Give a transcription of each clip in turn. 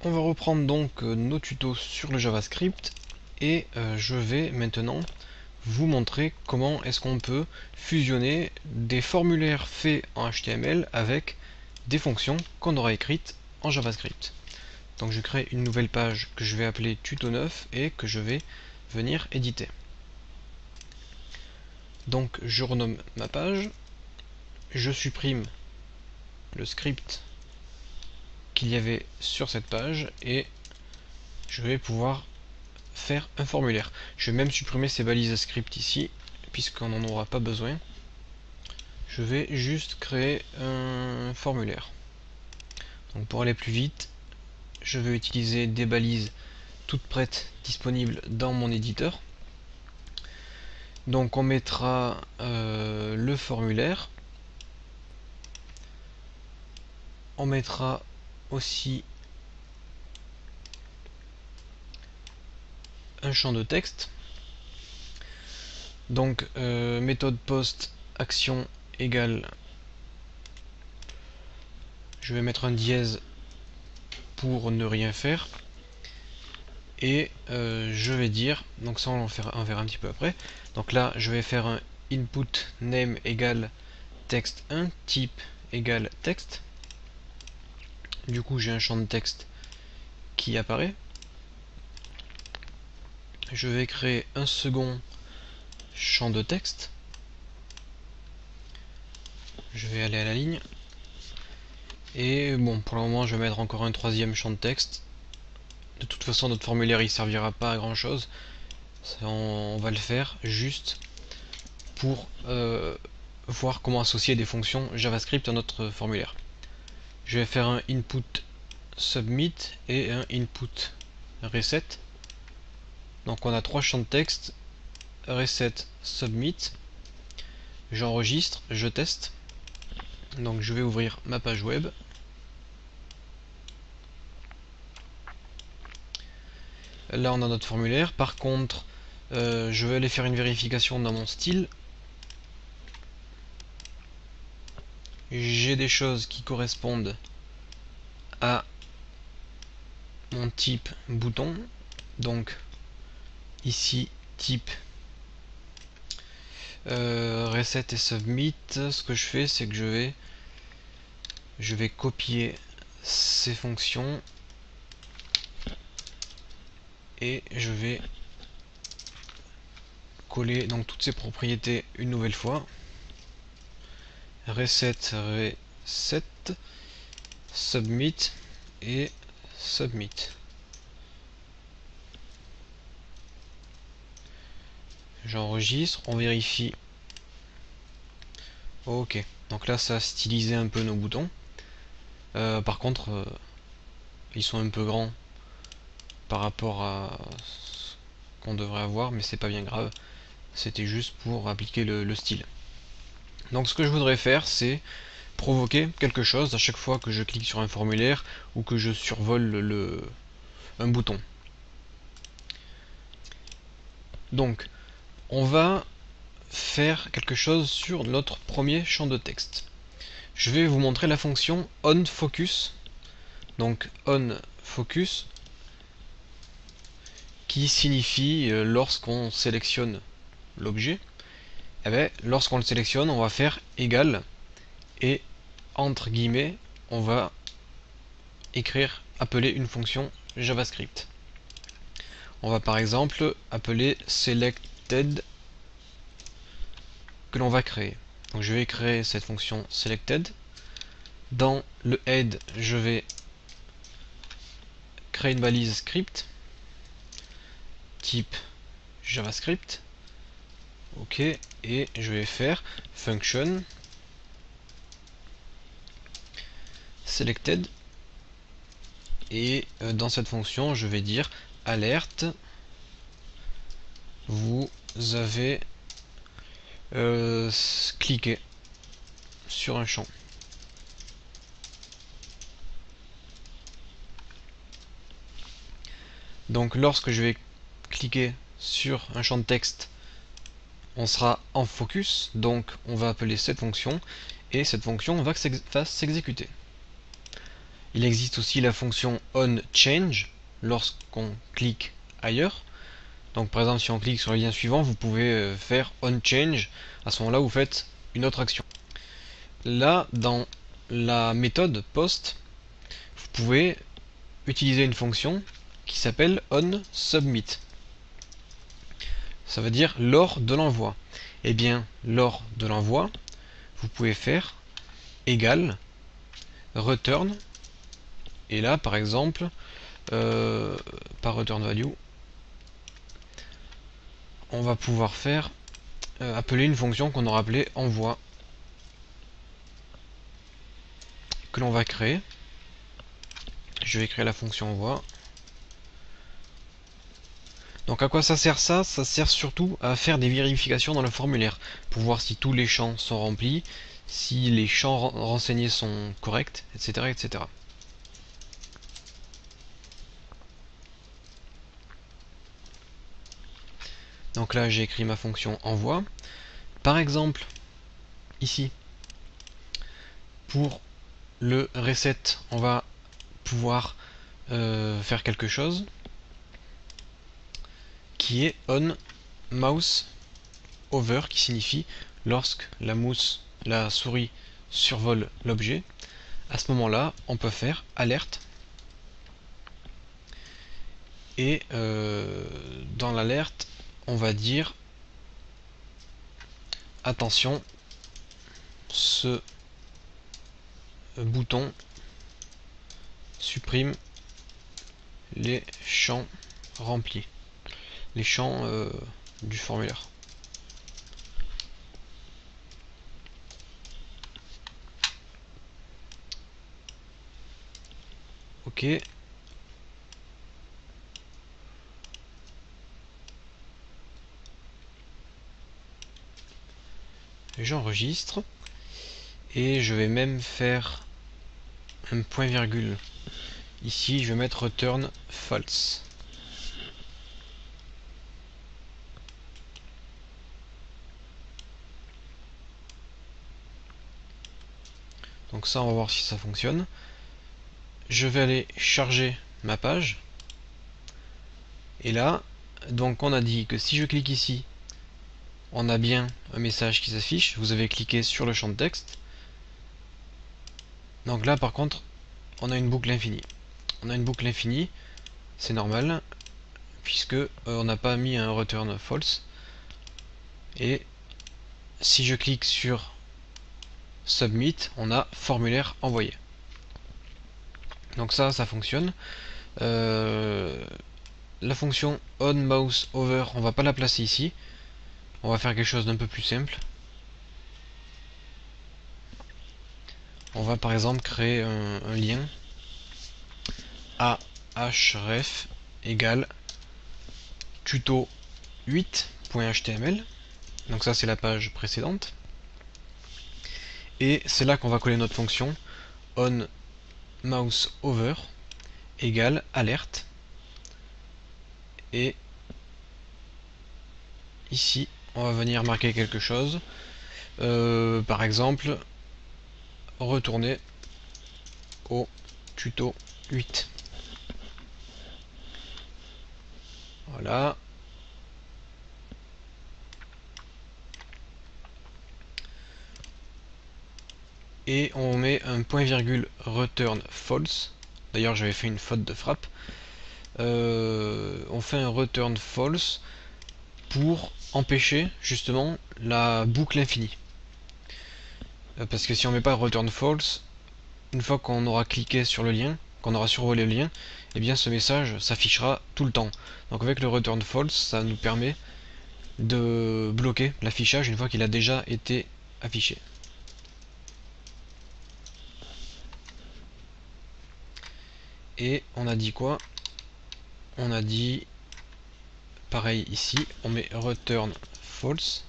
On va reprendre donc nos tutos sur le JavaScript et je vais maintenant vous montrer comment est-ce qu'on peut fusionner des formulaires faits en HTML avec des fonctions qu'on aura écrites en JavaScript. Donc je crée une nouvelle page que je vais appeler tuto 9 et que je vais venir éditer. Donc je renomme ma page, je supprime le script qu'il y avait sur cette page et je vais pouvoir faire un formulaire. Je vais même supprimer ces balises script ici puisqu'on n'en aura pas besoin. Je vais juste créer un formulaire. Donc pour aller plus vite, je vais utiliser des balises toutes prêtes disponibles dans mon éditeur. Donc on mettra le formulaire. On mettra aussi un champ de texte. Donc méthode post action égale, je vais mettre un dièse pour ne rien faire et je vais dire, donc ça on verra un petit peu après, donc là je vais faire un input name égale texte 1 type égale texte. Du coup j'ai un champ de texte qui apparaît. Je vais créer un second champ de texte. Je vais aller à la ligne. Et bon, pour le moment, je vais mettre encore un troisième champ de texte. De toute façon, notre formulaire il servira pas à grand chose. On va le faire juste pour voir comment associer des fonctions JavaScript à notre formulaire. Je vais faire un input submit et un input reset. Donc on a trois champs de texte, reset, submit. J'enregistre, je teste. Donc je vais ouvrir ma page web. Là on a notre formulaire. Par contre, je vais aller faire une vérification dans mon style. J'ai des choses qui correspondent à mon type bouton. Donc ici type reset et submit. Ce que je fais, c'est que je vais copier ces fonctions et je vais coller donc toutes ces propriétés une nouvelle fois. Reset, submit et submit. J'enregistre, on vérifie. Ok, donc là ça a stylisé un peu nos boutons. Par contre, ils sont un peu grands par rapport à ce qu'on devrait avoir, mais c'est pas bien grave. C'était juste pour appliquer le style. Donc ce que je voudrais faire, c'est provoquer quelque chose à chaque fois que je clique sur un formulaire ou que je survole un bouton. Donc on va faire quelque chose sur notre premier champ de texte. Je vais vous montrer la fonction onFocus. Donc onFocus qui signifie lorsqu'on sélectionne l'objet, lorsqu'on le sélectionne, on va faire égal et entre guillemets, on va appeler une fonction JavaScript. On va par exemple appeler selected que l'on va créer. Donc je vais créer cette fonction selected. Dans le head, je vais créer une balise script type JavaScript. Ok, et je vais faire function selected et dans cette fonction je vais dire alerte, vous avez cliqué sur un champ. Donc lorsque je vais cliquer sur un champ de texte, on sera en focus, donc on va appeler cette fonction et cette fonction va s'exécuter. Il existe aussi la fonction onChange lorsqu'on clique ailleurs. Donc par exemple si on clique sur le lien suivant, vous pouvez faire onChange. À ce moment-là, vous faites une autre action. Là, dans la méthode post, vous pouvez utiliser une fonction qui s'appelle onSubmit. Ça veut dire lors de l'envoi. Et bien, lors de l'envoi, vous pouvez faire égal return. Et là, par exemple, par return value, on va pouvoir faire appeler une fonction qu'on aura appelée envoi, que l'on va créer. Je vais créer la fonction envoi. Donc à quoi ça sert ça? Ça sert surtout à faire des vérifications dans le formulaire, pour voir si tous les champs sont remplis, si les champs renseignés sont corrects, etc. etc. Donc là j'ai écrit ma fonction envoi. Par exemple, ici, pour le reset, on va pouvoir faire quelque chose qui est on mouse over, qui signifie lorsque la souris survole l'objet. À ce moment-là, on peut faire alerte. Et dans l'alerte, on va dire attention, ce bouton supprime les champs remplis, les champs du formulaire. Ok. J'enregistre et je vais même faire un point virgule. Ici, je vais mettre return false. Donc ça, on va voir si ça fonctionne. Je vais aller charger ma page. Et là, donc on a dit que si je clique ici, on a bien un message qui s'affiche. Vous avez cliqué sur le champ de texte. Donc là, par contre, on a une boucle infinie. On a une boucle infinie, c'est normal, puisque on n'a pas mis un return false. Et si je clique sur submit, on a formulaire envoyé. Donc ça fonctionne. La fonction onMouseOver, on va pas la placer ici. On va faire quelque chose d'un peu plus simple. On va par exemple créer un lien ahref égale tuto 8.html. Donc ça c'est la page précédente. Et c'est là qu'on va coller notre fonction onMouseOver égale alerte. Et ici on va venir marquer quelque chose. Par exemple, retourner au tuto 8. Voilà. Et on met un point virgule return false. D'ailleurs j'avais fait une faute de frappe. On fait un return false pour empêcher justement la boucle infinie. Parce que si on met pas return false, une fois qu'on aura cliqué sur le lien, qu'on aura survolé le lien, et bien ce message s'affichera tout le temps. Donc avec le return false, ça nous permet de bloquer l'affichage une fois qu'il a déjà été affiché. Et on a dit quoi? On a dit pareil ici, on met return false.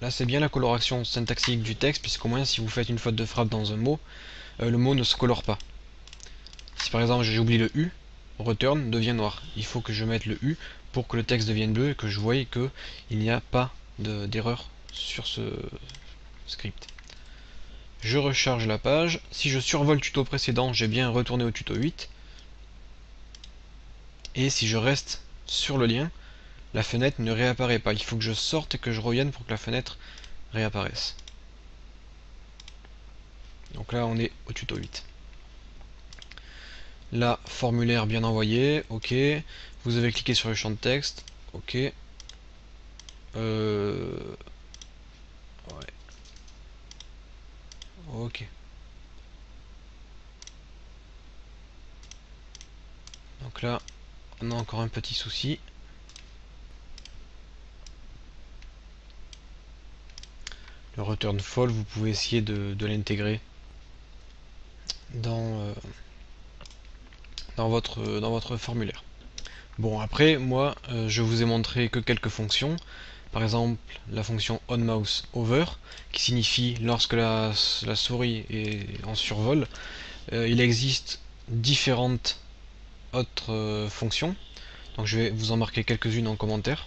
Là c'est bien la coloration syntaxique du texte, puisqu'au moins si vous faites une faute de frappe dans un mot, le mot ne se colore pas. Si par exemple j'oublie le U, return devient noir. Il faut que je mette le U pour que le texte devienne bleu et que je voie qu'il n'y a pas d'erreur sur ce script. Je recharge la page. Si je survole le tuto précédent, j'ai bien retourné au tuto 8. Et si je reste sur le lien, la fenêtre ne réapparaît pas. Il faut que je sorte et que je revienne pour que la fenêtre réapparaisse. Donc là, on est au tuto 8. Là, formulaire bien envoyé, ok. Vous avez cliqué sur le champ de texte, ok. Ouais. Ok. Donc là, on a encore un petit souci. Le return fall, vous pouvez essayer de l'intégrer dans votre formulaire. Bon, après, moi, je vous ai montré que quelques fonctions. Par exemple, la fonction onMouseOver, qui signifie lorsque la souris est en survol. Il existe différentes autres fonctions. Donc je vais vous en marquer quelques-unes en commentaire.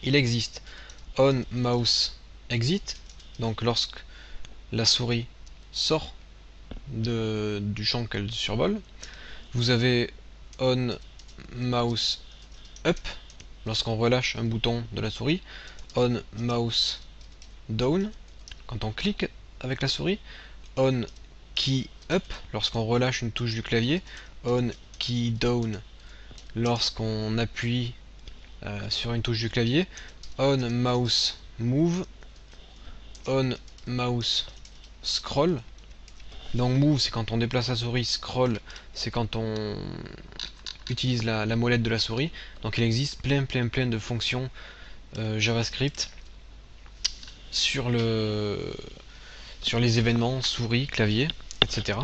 Il existe onMouseExit, donc lorsque la souris sort du champ qu'elle survole. Vous avez onMouseUp, lorsqu'on relâche un bouton de la souris. onMouseDown, quand on clique avec la souris. onKeyUp, lorsqu'on relâche une touche du clavier. onKeyDown, lorsqu'on appuie sur une touche du clavier. onMouseMove, onMouseScroll. Donc move, c'est quand on déplace la souris. Scroll, c'est quand on utilise la molette de la souris. Donc il existe plein de fonctions JavaScript sur les événements souris, clavier, etc.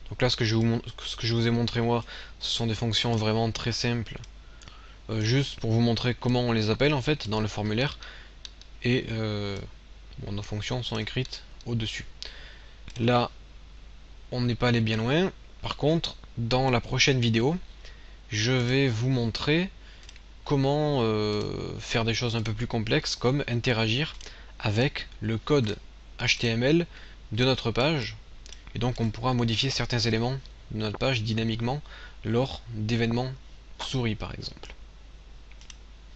Donc là, ce que je vous ai montré moi, ce sont des fonctions vraiment très simples, juste pour vous montrer comment on les appelle en fait dans le formulaire. Et bon, nos fonctions sont écrites au-dessus. Là, on n'est pas allé bien loin. Par contre, dans la prochaine vidéo, je vais vous montrer comment faire des choses un peu plus complexes, comme interagir avec le code HTML de notre page. Et donc on pourra modifier certains éléments de notre page dynamiquement lors d'événements souris par exemple.